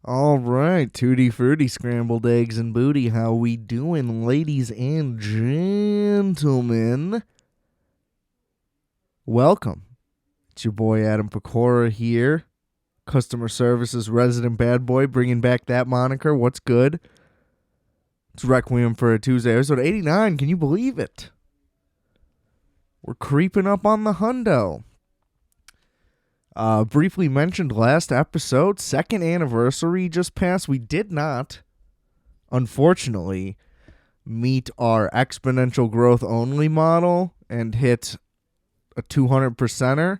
All right, tutti frutti, scrambled eggs and booty. How we doing, ladies and gentlemen? Welcome. It's your boy Adam Pecora here, customer services resident bad boy, bringing back that moniker. What's good? It's Requiem for a Tuesday, episode 89. Can you believe it? We're creeping up on the hundo. Briefly mentioned last episode, second anniversary just passed. We did not, unfortunately, meet our exponential growth only model and hit a 200%er.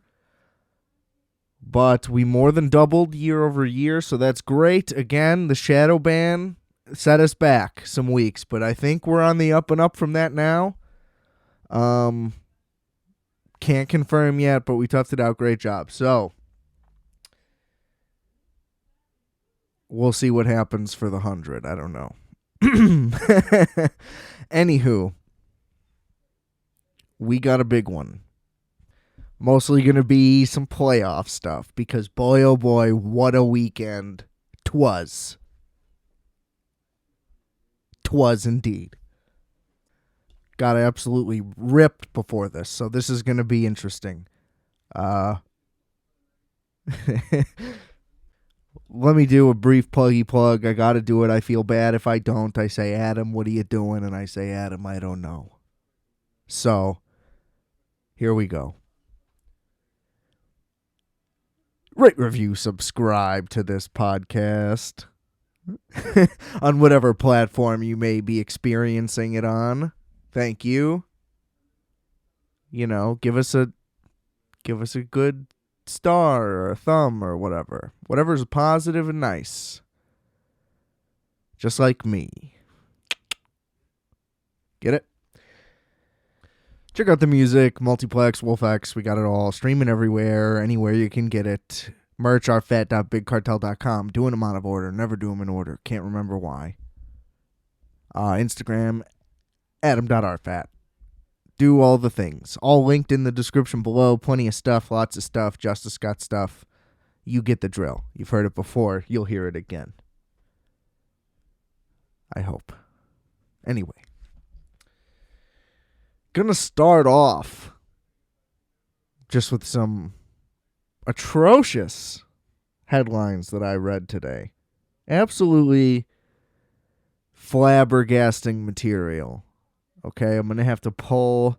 But we more than doubled year over year, so that's great. Again, the shadow ban set us back some weeks, but I think we're on the up and up from that now. Can't confirm yet, but we toughed it out. Great job. So, we'll see what happens for the 100. I don't know. Anywho, we got a big one. Mostly going to be some playoff stuff because boy, oh boy, what a weekend 'twas. 'Twas indeed. Got absolutely ripped before this, so this is going to be interesting. Let me do a brief pluggy plug. I got to do it. I feel bad if I don't. I say, Adam, what are you doing? And I say, Adam, I don't know. So, here we go. Rate, review, subscribe to this podcast on whatever platform you may be experiencing it on. Thank you. You know, give us a good star or a thumb or whatever. Whatever's positive and nice. Just like me. Get it? Check out the music, Multiplex, WolfX, we got it all. Streaming everywhere, anywhere you can get it. Merch, rfat.bigcartel.com. Doing them out of order. Never do them in order. Can't remember why. Instagram, adam.rfat. Do all the things. All linked in the description below. Plenty of stuff, lots of stuff. Justice got stuff. You get the drill. You've heard it before. You'll hear it again. I hope. Anyway. Gonna start off just with some atrocious headlines that I read today. Absolutely flabbergasting material. Okay, I'm going to have to pull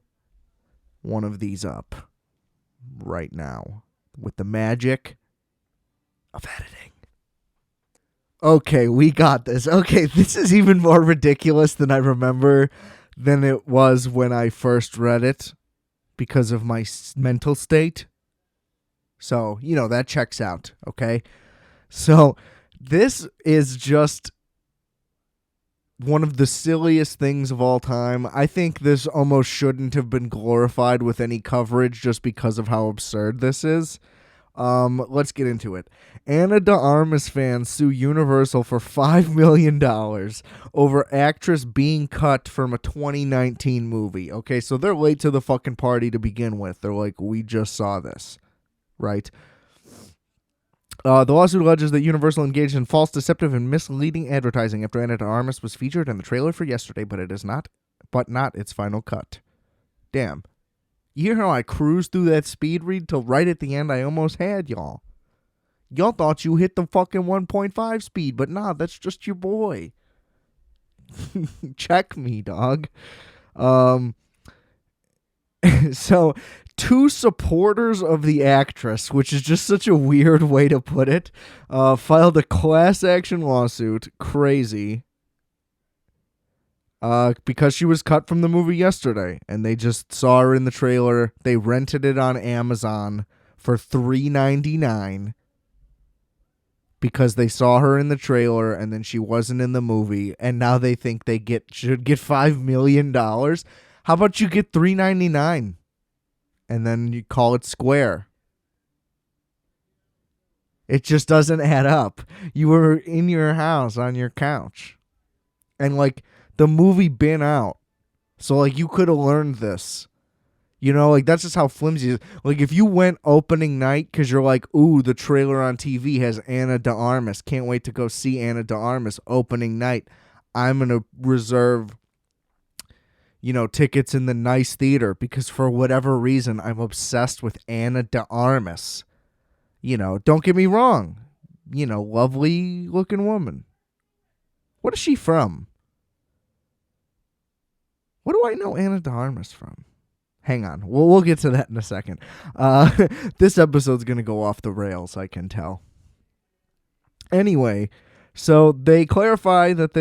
one of these up right now with the magic of editing. Okay, we got this. Okay, this is even more ridiculous than I remember than it was when I first read it because of my mental state. So, you know, that checks out, okay? So, this is just one of the silliest things of all time. I think this almost shouldn't have been glorified with any coverage just because of how absurd this is. Let's get into it. Ana de Armas fans sue Universal for $5 million over actress being cut from a 2019 movie. Okay, so they're late to the fucking party to begin with. They're like, we just saw this, right? The lawsuit alleges that Universal engaged in false, deceptive, and misleading advertising after Ana de Armas was featured in the trailer for Yesterday, but not its final cut. Damn. You hear how I cruised through that speed read till right at the end I almost had y'all. Y'all thought you hit the fucking 1.5 speed, but nah, that's just your boy. Check me, dog. So, two supporters of the actress, which is just such a weird way to put it, filed a class action lawsuit. Crazy. Because she was cut from the movie Yesterday, and they just saw her in the trailer. They rented it on Amazon for $3.99 because they saw her in the trailer, and then she wasn't in the movie, and now they think they should get $5 million. How about you get $3.99, and then you call it square? It just doesn't add up. You were in your house on your couch, and like, the movie been out. So, like, you could have learned this. You know, like, that's just how flimsy it is. Like, if you went opening night because you're like, ooh, the trailer on TV has Anna de Armas. Can't wait to go see Anna de Armas opening night. I'm going to reserve, tickets in the nice theater because for whatever reason, I'm obsessed with Anna de Armas. Don't get me wrong. Lovely looking woman. What is she from? What do I know Anna de Armas from? Hang on. We'll get to that in a second. This episode's going to go off the rails, I can tell. Anyway, so they clarify that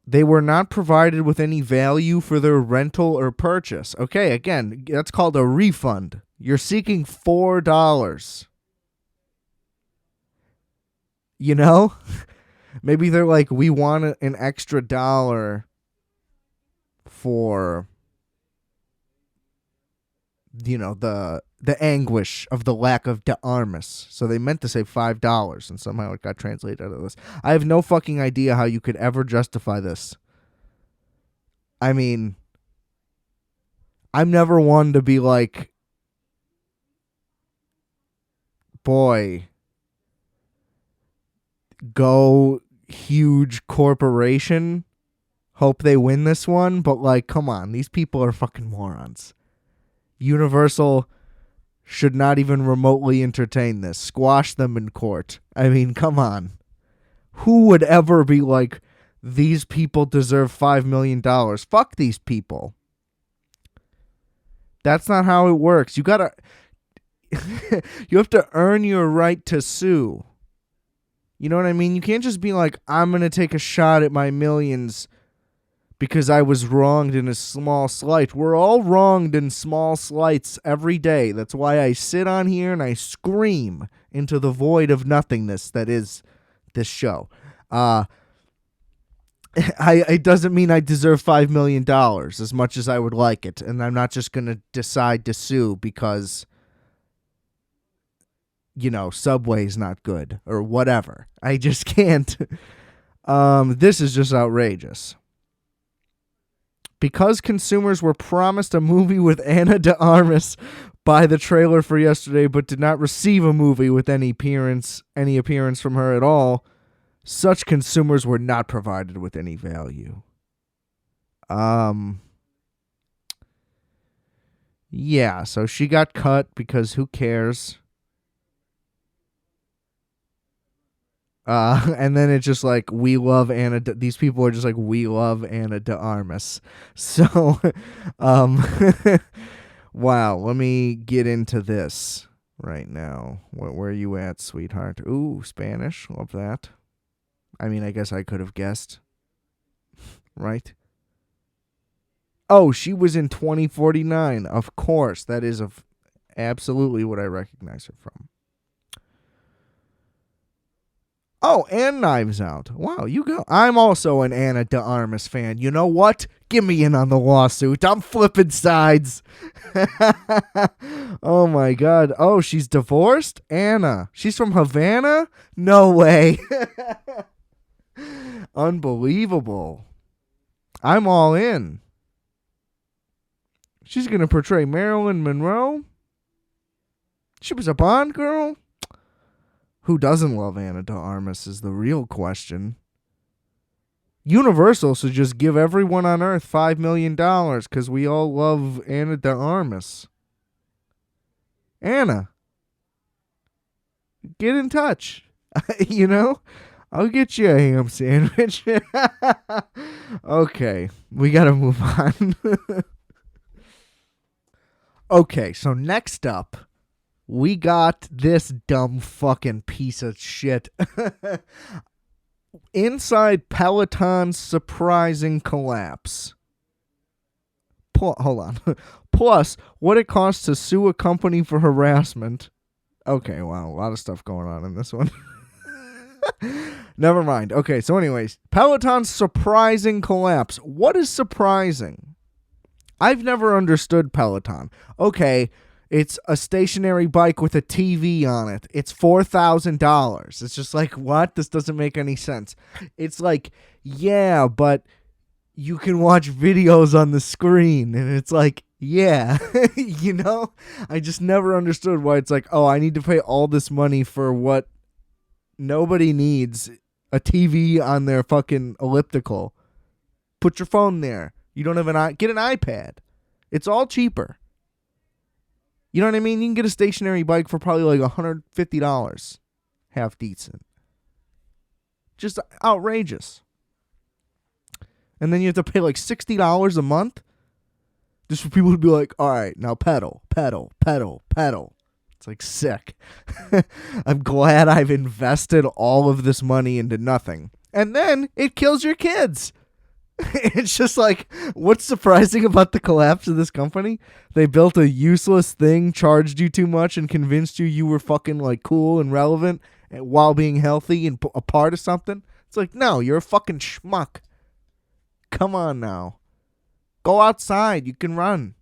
they were not provided with any value for their rental or purchase. Okay, again, that's called a refund. You're seeking $4. Maybe they're like, we want an extra $1 for the anguish of the lack of de Armas. So they meant to say $5, and somehow it got translated out of this. I have no fucking idea how you could ever justify this. I mean, I'm never one to be like, boy, go huge corporation, hope they win this one, but like, come on, these people are fucking morons. Universal should not even remotely entertain this. Squash them in court. I mean, come on. Who would ever be like, these people deserve $5 million? Fuck these people. That's not how it works. You gotta you have to earn your right to sue. You know what I mean? You can't just be like, I'm gonna take a shot at my millions because I was wronged in a small slight. We're all wronged in small slights every day. That's why I sit on here and I scream into the void of nothingness that is this show. It doesn't mean I deserve $5 million as much as I would like it. And I'm not just going to decide to sue because, Subway's not good or whatever. I just can't. This is just outrageous. Because consumers were promised a movie with Anna de Armas by the trailer for yesterday, but did not receive a movie with any appearance from her at all, such consumers were not provided with any value. Yeah, so she got cut because who cares? And then it's just like, we love Anna. These people are just like, we love Anna de Armas. So, wow. Let me get into this right now. Where are you at, sweetheart? Ooh, Spanish. Love that. I mean, I guess I could have guessed. Right? Oh, she was in 2049. Of course. That is absolutely what I recognize her from. Oh, and Knives Out. Wow, you go. I'm also an Anna de Armas fan. You know what? Give me in on the lawsuit. I'm flipping sides. Oh, my God. Oh, she's divorced? Anna. She's from Havana? No way. Unbelievable. I'm all in. She's going to portray Marilyn Monroe? She was a Bond girl? Who doesn't love Anna de Armas is the real question. Universal should just give everyone on Earth $5 million because we all love Anna de Armas. Anna, get in touch. I'll get you a ham sandwich. Okay, we got to move on. Okay, so next up, we got this dumb fucking piece of shit. Inside Peloton's surprising collapse. Hold on. Plus, what it costs to sue a company for harassment. Okay, wow, a lot of stuff going on in this one. Never mind. Okay, so anyways, Peloton's surprising collapse. What is surprising? I've never understood Peloton. Okay, it's a stationary bike with a TV on it. It's $4,000. It's just like, what? This doesn't make any sense. It's like, yeah, but you can watch videos on the screen. And it's like, yeah, I just never understood why it's like, oh, I need to pay all this money for what nobody needs, a TV on their fucking elliptical. Put your phone there. You don't have get an iPad. It's all cheaper. You know what I mean? You can get a stationary bike for probably like $150. Half decent. Just outrageous. And then you have to pay like $60 a month just for people to be like, all right, now pedal, pedal, pedal, pedal. It's like sick. I'm glad I've invested all of this money into nothing. And then it kills your kids. It's just like, what's surprising about the collapse of this company? They built a useless thing, charged you too much, and convinced you were fucking like cool and relevant while being healthy and a part of something. It's like, no, you're a fucking schmuck. Come on now. Go outside. You can run.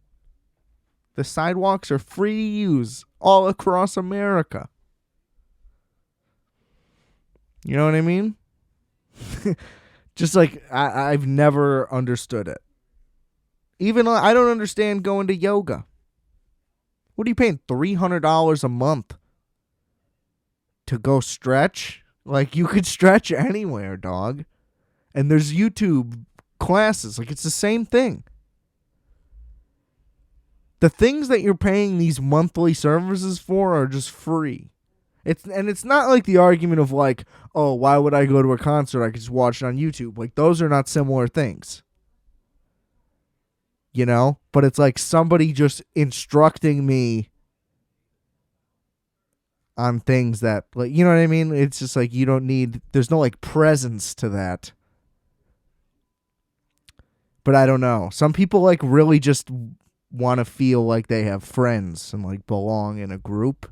The sidewalks are free to use all across America. You know what I mean? Just like, I've never understood it. Even I don't understand going to yoga. What are you paying $300 a month to go stretch? Like, you could stretch anywhere, dog. And there's YouTube classes. Like, it's the same thing. The things that you're paying these monthly services for are just free. It's not like the argument of like, oh, why would I go to a concert? I could just watch it on YouTube. Like, those are not similar things. You know? But it's like somebody just instructing me on things that, like, you know what I mean? It's just like you don't need, there's no like presence to that. But I don't know. Some people like really just want to feel like they have friends and like belong in a group.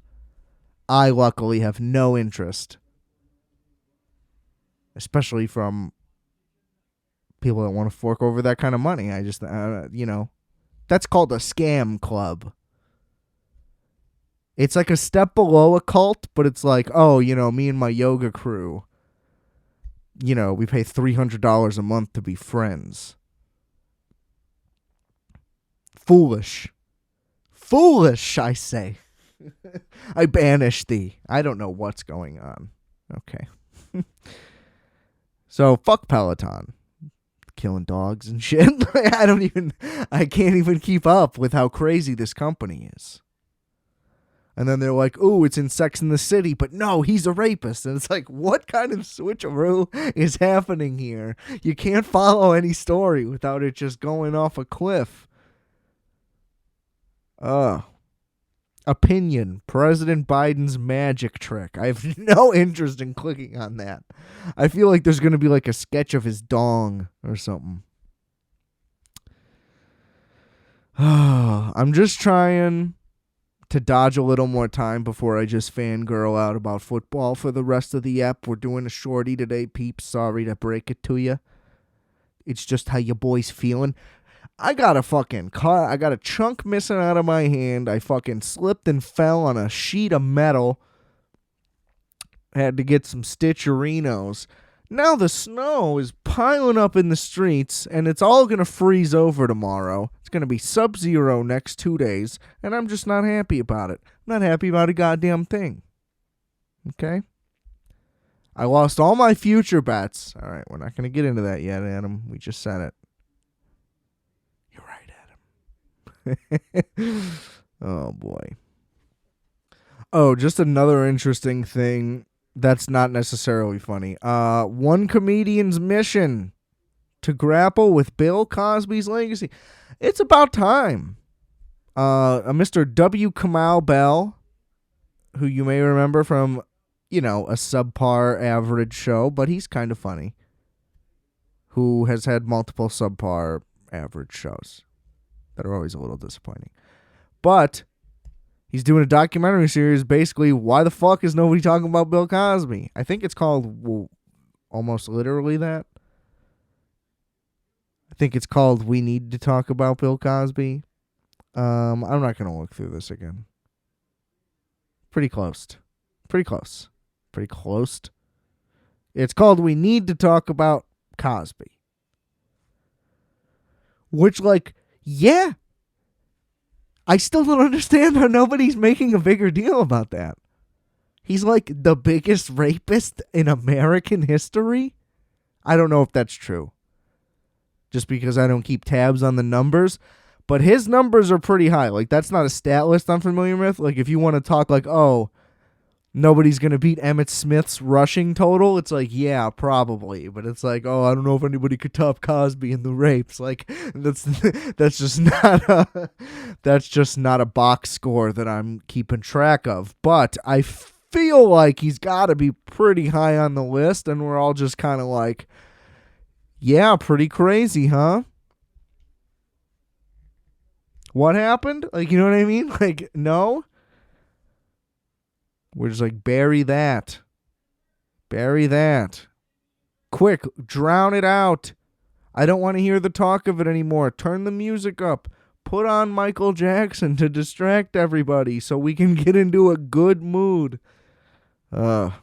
I luckily have no interest, especially from people that want to fork over that kind of money. I just, that's called a scam club. It's like a step below a cult, but it's like, oh, me and my yoga crew, we pay $300 a month to be friends. Foolish, I say. I banish thee. I don't know what's going on. Okay. So, fuck Peloton. Killing dogs and shit. I can't even keep up with how crazy this company is. And then they're like, ooh, it's in Sex and the City, but no, he's a rapist. And it's like, what kind of switcheroo is happening here? You can't follow any story without it just going off a cliff. Opinion, President Biden's magic trick. I have no interest in clicking on that. I feel like there's going to be like a sketch of his dong or something. I'm just trying to dodge a little more time before I just fangirl out about football for the rest of the ep. We're doing a shorty today, peeps. Sorry to break it to you. It's just how your boy's feeling. I got a chunk missing out of my hand. I fucking slipped and fell on a sheet of metal. Had to get some stitcherinos. Now the snow is piling up in the streets, and it's all going to freeze over tomorrow. It's going to be sub-zero next 2 days, and I'm just not happy about it. I'm not happy about a goddamn thing. Okay? I lost all my future bets. All right, we're not going to get into that yet, Adam. We just said it. Oh boy. Oh, just another interesting thing that's not necessarily funny. One comedian's mission to grapple with Bill Cosby's legacy. It's about time. A Mr. W. Kamau Bell, who you may remember from, a subpar average show, but he's kind of funny, who has had multiple subpar average shows that are always a little disappointing. But he's doing a documentary series, basically, why the fuck is nobody talking about Bill Cosby? I think it's called almost literally that. I think it's called We Need to Talk About Bill Cosby. I'm not going to look through this again. Pretty close. It's called We Need to Talk About Cosby. Which, like, yeah. I still don't understand how nobody's making a bigger deal about that. He's like the biggest rapist in American history. I don't know if that's true. Just because I don't keep tabs on the numbers. But his numbers are pretty high. Like, that's not a stat list I'm familiar with. Like, if you want to talk like, oh, nobody's going to beat Emmitt Smith's rushing total, it's like, yeah, probably. But it's like, oh, I don't know if anybody could top Cosby in the rapes. Like, that's just not a box score that I'm keeping track of. But I feel like he's got to be pretty high on the list, and we're all just kind of like, yeah, pretty crazy, huh? What happened? Like, you know what I mean? Like, no? We're just like, bury that. Bury that. Quick, drown it out. I don't want to hear the talk of it anymore. Turn the music up. Put on Michael Jackson to distract everybody so we can get into a good mood. Remember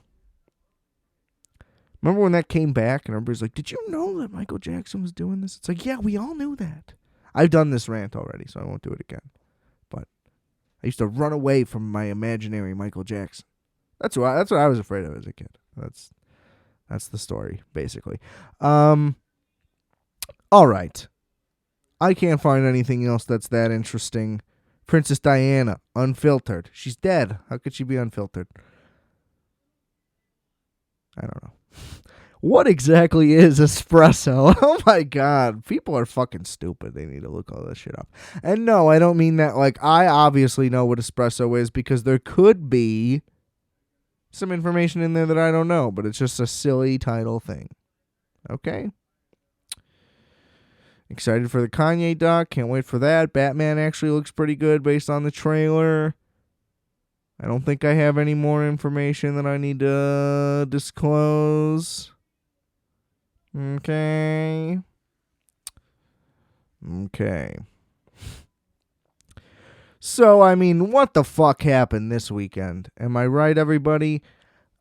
when that came back and everybody's like, did you know that Michael Jackson was doing this? It's like, yeah, we all knew that. I've done this rant already, so I won't do it again. But I used to run away from my imaginary Michael Jackson. That's what I was afraid of as a kid. That's the story, basically. All right. I can't find anything else that's that interesting. Princess Diana, unfiltered. She's dead. How could she be unfiltered? I don't know. What exactly is espresso? Oh my God. People are fucking stupid. They need to look all this shit up. And no, I don't mean that. Like, I obviously know what espresso is because there could be some information in there that I don't know, but it's just a silly title thing. Okay? Excited for the Kanye doc. Can't wait for that. Batman actually looks pretty good based on the trailer. I don't think I have any more information that I need to disclose. Okay. So, I mean, what the fuck happened this weekend? Am I right, everybody?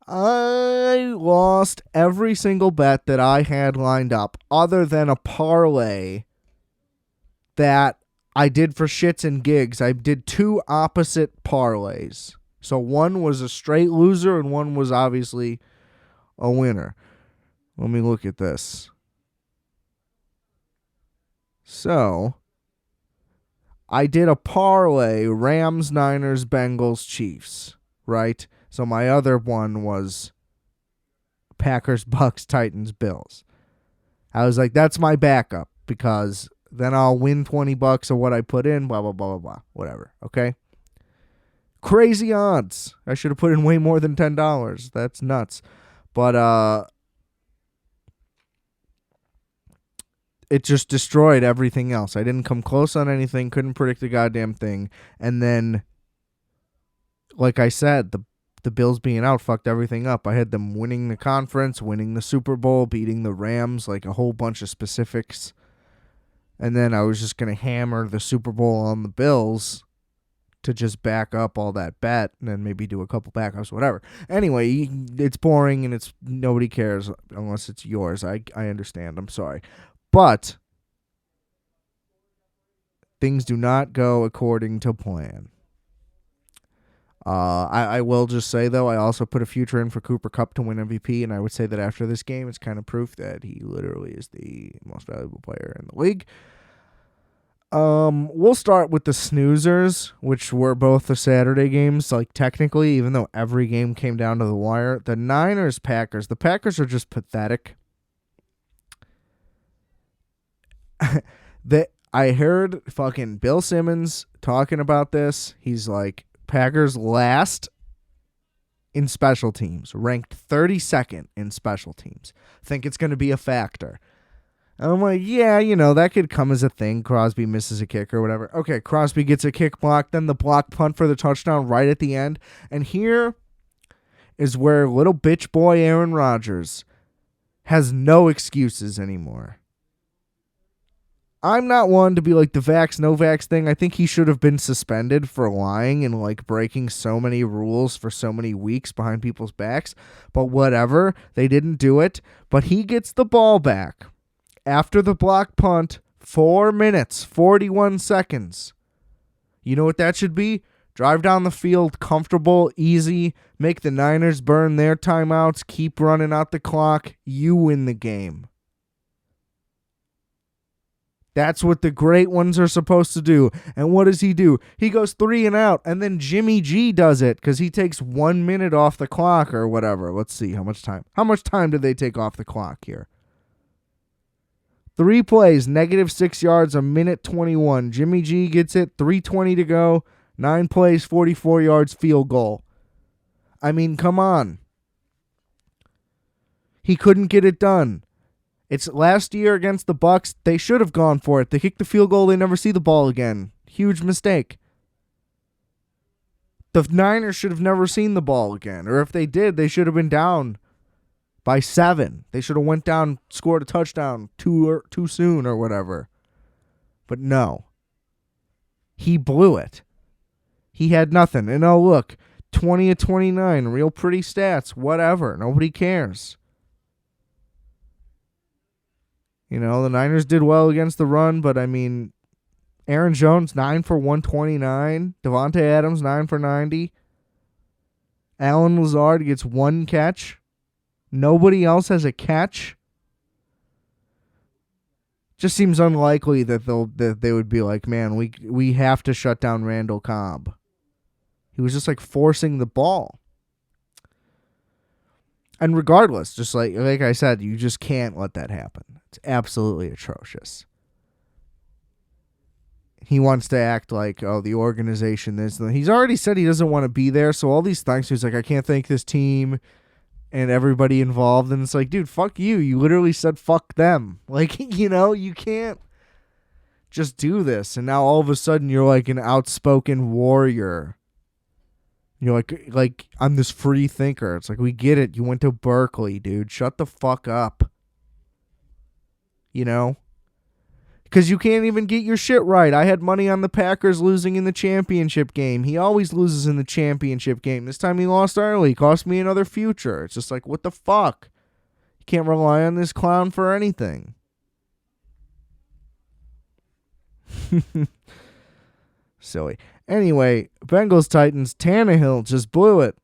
I lost every single bet that I had lined up other than a parlay that I did for shits and gigs. I did two opposite parlays. So one was a straight loser and one was obviously a winner. Let me look at this. So, I did a parlay, Rams, Niners, Bengals, Chiefs, right? So my other one was Packers, Bucks, Titans, Bills. I was like, that's my backup because then I'll win $20 of what I put in, blah, blah, blah, blah, blah, whatever, okay? Crazy odds. I should have put in way more than $10. That's nuts. But, it just destroyed everything else. I didn't come close on anything, couldn't predict a goddamn thing. And then, like I said, the Bills being out fucked everything up. I had them winning the conference, winning the Super Bowl, beating the Rams, like a whole bunch of specifics. And then I was just going to hammer the Super Bowl on the Bills to just back up all that bet and then maybe do a couple backups, whatever. Anyway, it's boring and nobody cares unless it's yours. I understand. I'm sorry. But things do not go according to plan. I will just say, though, I also put a future in for Cooper Kupp to win MVP, and I would say that after this game, it's kind of proof that he literally is the most valuable player in the league. We'll start with the snoozers, which were both the Saturday games, like technically, even though every game came down to the wire. The Niners-Packers. The Packers are just pathetic. I heard fucking Bill Simmons talking about this. He's like, Packers last in special teams, ranked 32nd in special teams. Think it's going to be a factor. And I'm like, yeah, that could come as a thing. Crosby misses a kick or whatever. Okay, Crosby gets a kick block, then the block punt for the touchdown right at the end. And here is where little bitch boy Aaron Rodgers has no excuses anymore. I'm not one to be like the vax, no vax thing. I think he should have been suspended for lying and like breaking so many rules for so many weeks behind people's backs. But whatever, they didn't do it. But he gets the ball back after the block punt 4 minutes, 41 seconds. You know what that should be? Drive down the field, comfortable, easy, make the Niners burn their timeouts, keep running out the clock. You win the game. That's what the great ones are supposed to do. And what does he do? He goes 3 and out, and then Jimmy G does it because he takes 1 minute off the clock or whatever. Let's see how much time. How much time did they take off the clock here? 3 plays, -6 yards, a minute 21. Jimmy G gets it, 3:20 to go, 9 plays, 44 yards, field goal. I mean, come on. He couldn't get it done. It's last year against the Bucs. They should have gone for it. They kick the field goal. They never see the ball again. Huge mistake. The Niners should have never seen the ball again. Or if they did, they should have been down by 7. They should have went down, scored a touchdown too soon or whatever. But no. He blew it. He had nothing. And oh, look, 20 of 29, real pretty stats, whatever. Nobody cares. You know, the Niners did well against the run, but I mean, Aaron Jones, 9 for 129. Devontae Adams, 9 for 90. Allen Lazard gets 1 catch. Nobody else has a catch. Just seems unlikely that they would be like, man, we have to shut down Randall Cobb. He was just like forcing the ball. And regardless, just like I said, you just can't let that happen. It's absolutely atrocious. He wants to act like, oh, the organization this. He's already said he doesn't want to be there, so all these things, he's like, I can't thank this team and everybody involved. And it's like, dude, fuck you. You literally said fuck them. Like, you know, you can't just do this. And now all of a sudden you're like an outspoken warrior. You're like I'm this free thinker. It's like, we get it. You went to Berkeley, dude. Shut the fuck up. You know? Because you can't even get your shit right. I had money on the Packers losing in the championship game. He always loses in the championship game. This time he lost early. Cost me another future. It's just like, what the fuck? You can't rely on this clown for anything. Silly. Anyway, Bengals-Titans, Tannehill just blew it.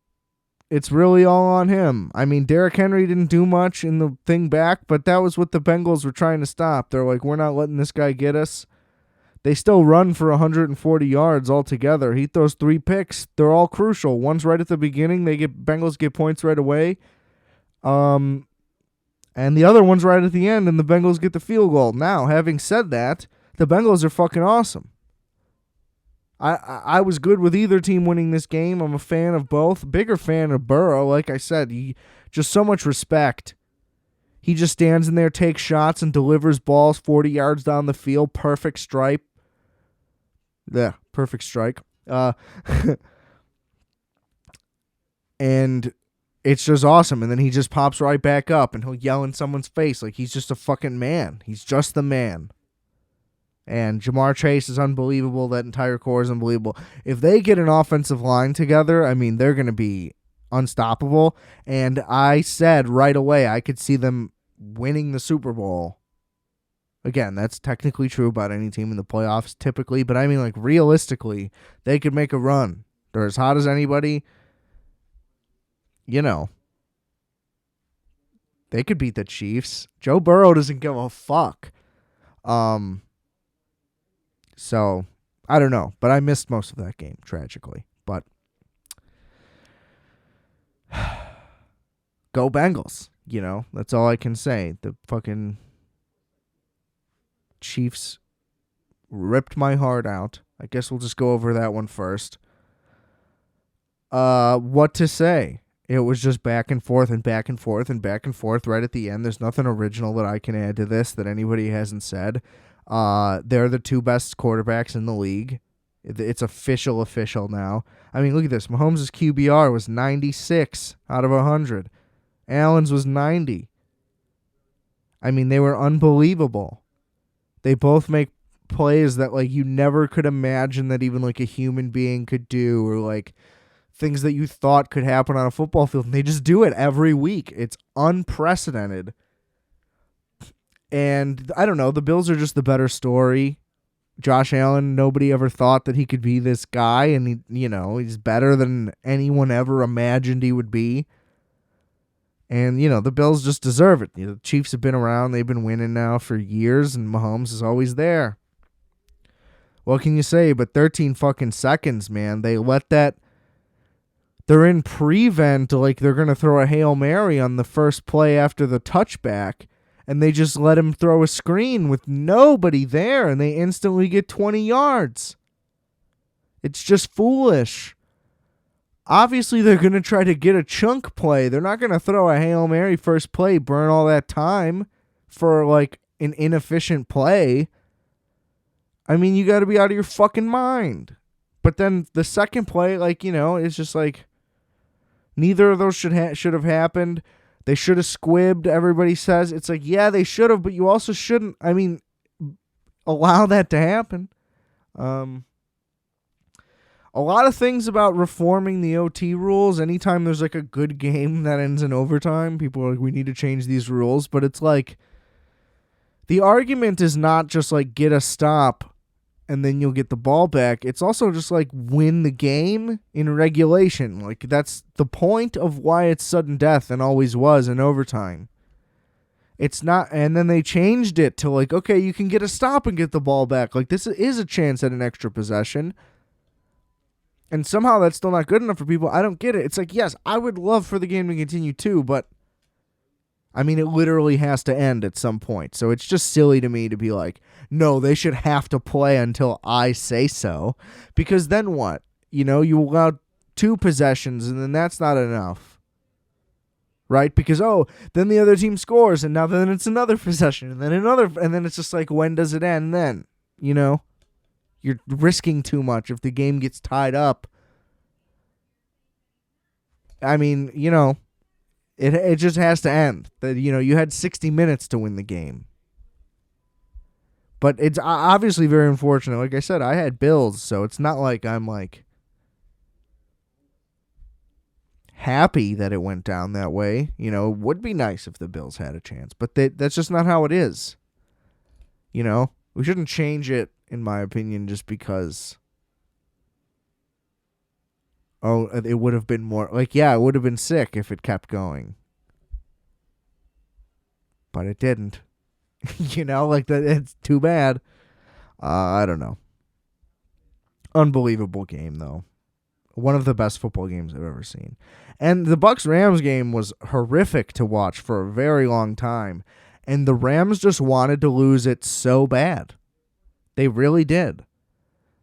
It's really all on him. I mean, Derrick Henry didn't do much in the thing back, but that was what the Bengals were trying to stop. They're like, we're not letting this guy get us. They still run for 140 yards altogether. He throws 3 picks. They're all crucial. One's right at the beginning. Bengals get points right away. And the other one's right at the end, and the Bengals get the field goal. Now, having said that, the Bengals are fucking awesome. I was good with either team winning this game. I'm a fan of both. Bigger fan of Burrow. Like I said, just so much respect. He just stands in there, takes shots, and delivers balls 40 yards down the field. Perfect stripe. Yeah, perfect strike. And it's just awesome. And then he just pops right back up, and he'll yell in someone's face like he's just a fucking man. He's just the man. And Jamar Chase is unbelievable. That entire core is unbelievable. If they get an offensive line together, I mean, they're going to be unstoppable. And I said right away I could see them winning the Super Bowl. Again, that's technically true about any team in the playoffs typically. But I mean, like, realistically, they could make a run. They're as hot as anybody. You know. They could beat the Chiefs. Joe Burrow doesn't give a fuck. So, I don't know. But I missed most of that game, tragically. But, go Bengals. You know, that's all I can say. The fucking Chiefs ripped my heart out. I guess we'll just go over that one first. What to say? It was just back and forth and back and forth and back and forth right at the end. There's nothing original that I can add to this that anybody hasn't said. They're the 2 best quarterbacks in the league. It's official now. I mean, look at this. Mahomes' QBR was 96 out of 100. Allen's was 90. I mean, they were unbelievable. They both make plays that, like, you never could imagine that even, like, a human being could do, or, like, things that you thought could happen on a football field. And they just do it every week. It's unprecedented. And I don't know, the Bills are just the better story. Josh Allen, nobody ever thought that he could be this guy, and he's better than anyone ever imagined he would be. And, the Bills just deserve it. The Chiefs have been around. They've been winning now for years, and Mahomes is always there. What can you say? But 13 fucking seconds, man. They let that... They're in prevent, like they're going to throw a Hail Mary on the first play after the touchback, and they just let him throw a screen with nobody there, and they instantly get 20 yards. It's just foolish. Obviously, they're going to try to get a chunk play. They're not going to throw a Hail Mary first play, burn all that time for, like, an inefficient play. I mean, you got to be out of your fucking mind. But then the second play, it's just like, neither of those should have happened. They should have squibbed, everybody says. It's like, yeah, they should have, but you also shouldn't, allow that to happen. A lot of things about reforming the OT rules. Anytime there's like a good game that ends in overtime, people are like, we need to change these rules. But it's like, the argument is not just like get a stop and then you'll get the ball back. It's also just like win the game in regulation. Like that's the point of why it's sudden death and always was in overtime. It's not, and then they changed it to like, okay, you can get a stop and get the ball back. Like this is a chance at an extra possession. And somehow that's still not good enough for people. I don't get it. It's like, yes, I would love for the game to continue too, but it literally has to end at some point. So it's just silly to me to be like, no, they should have to play until I say so. Because then what? You allow 2 possessions and then that's not enough. Right? Because, then the other team scores and now then it's another possession and then another. And then it's just like, when does it end then? You're risking too much if the game gets tied up. It just has to end. That you had 60 minutes to win the game. But it's obviously very unfortunate. Like I said, I had Bills, so it's not like I'm like happy that it went down that way. It would be nice if the Bills had a chance, but that's just not how it is. We shouldn't change it, in my opinion, just because, it would have been more, it would have been sick if it kept going. But it didn't. It's too bad. I don't know. Unbelievable game, though. One of the best football games I've ever seen. And the Bucs-Rams game was horrific to watch for a very long time. And the Rams just wanted to lose it so bad. They really did.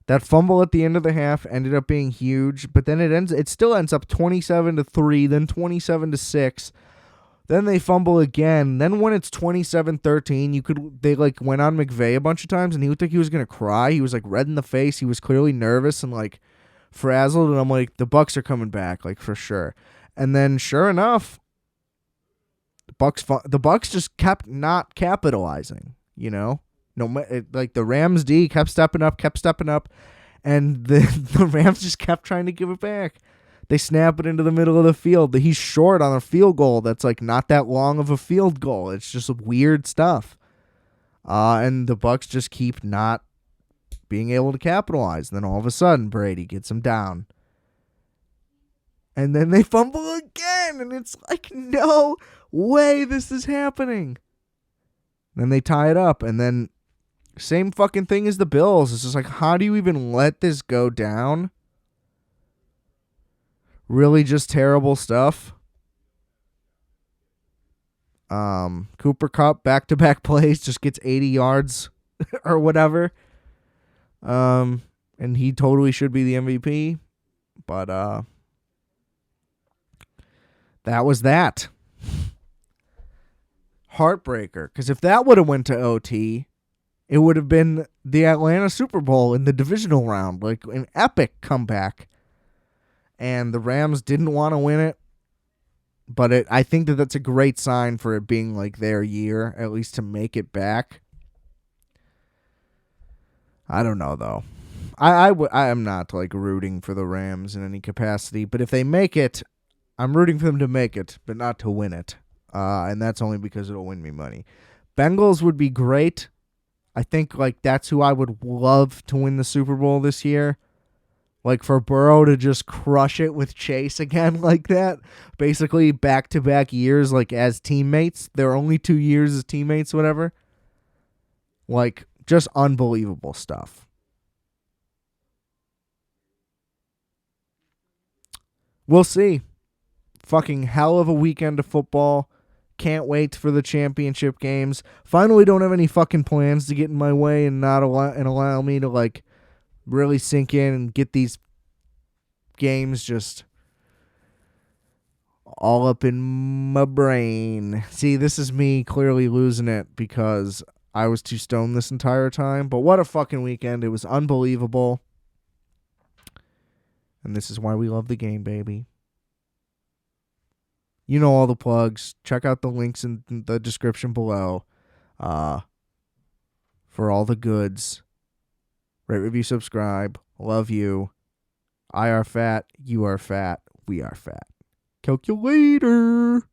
That fumble at the end of the half ended up being huge, but then it still ends up 27-3, then 27-6. Then they fumble again. Then when it's 27-13, they went on McVay a bunch of times and he looked like he was going to cry. He was red in the face. He was clearly nervous and frazzled, and I'm like, the Bucs are coming back, for sure. And then sure enough, the Bucs just kept not capitalizing, the Rams D kept stepping up, and the Rams just kept trying to give it back. They snap it into the middle of the field. He's short on a field goal that's not that long of a field goal. It's just weird stuff. And the Bucs just keep not being able to capitalize. And then all of a sudden, Brady gets them down. And then they fumble again, and it's no way this is happening. Then they tie it up, and then same fucking thing as the Bills. It's just how do you even let this go down? Really just terrible stuff. Cooper Kupp, back-to-back plays, just gets 80 yards or whatever. And he totally should be the MVP. But that was that. Heartbreaker. Because if that would have went to OT, it would have been the Atlanta Super Bowl in the divisional round. An epic comeback. And the Rams didn't want to win it. But I think that's a great sign for it being their year, at least to make it back. I don't know, though. I am not rooting for the Rams in any capacity. But if they make it, I'm rooting for them to make it, but not to win it. And that's only because it'll win me money. Bengals would be great. I think like that's who I would love to win the Super Bowl this year. Like for Burrow to just crush it with Chase again like that. Basically back-to-back years like as teammates. They're only 2 years as teammates, whatever. Like just unbelievable stuff. We'll see. Fucking hell of a weekend of football. Can't wait for the championship games. Finally don't have any fucking plans to get in my way and not allow me to like really sink in and get these games just all up in my brain. See, this is me clearly losing it because I was too stoned this entire time. But what a fucking weekend. It was unbelievable. And this is why we love the game, baby. You know all the plugs. Check out the links in the description below for all the goods. Rate, review, subscribe. Love you. I are fat. You are fat. We are fat. Calculator.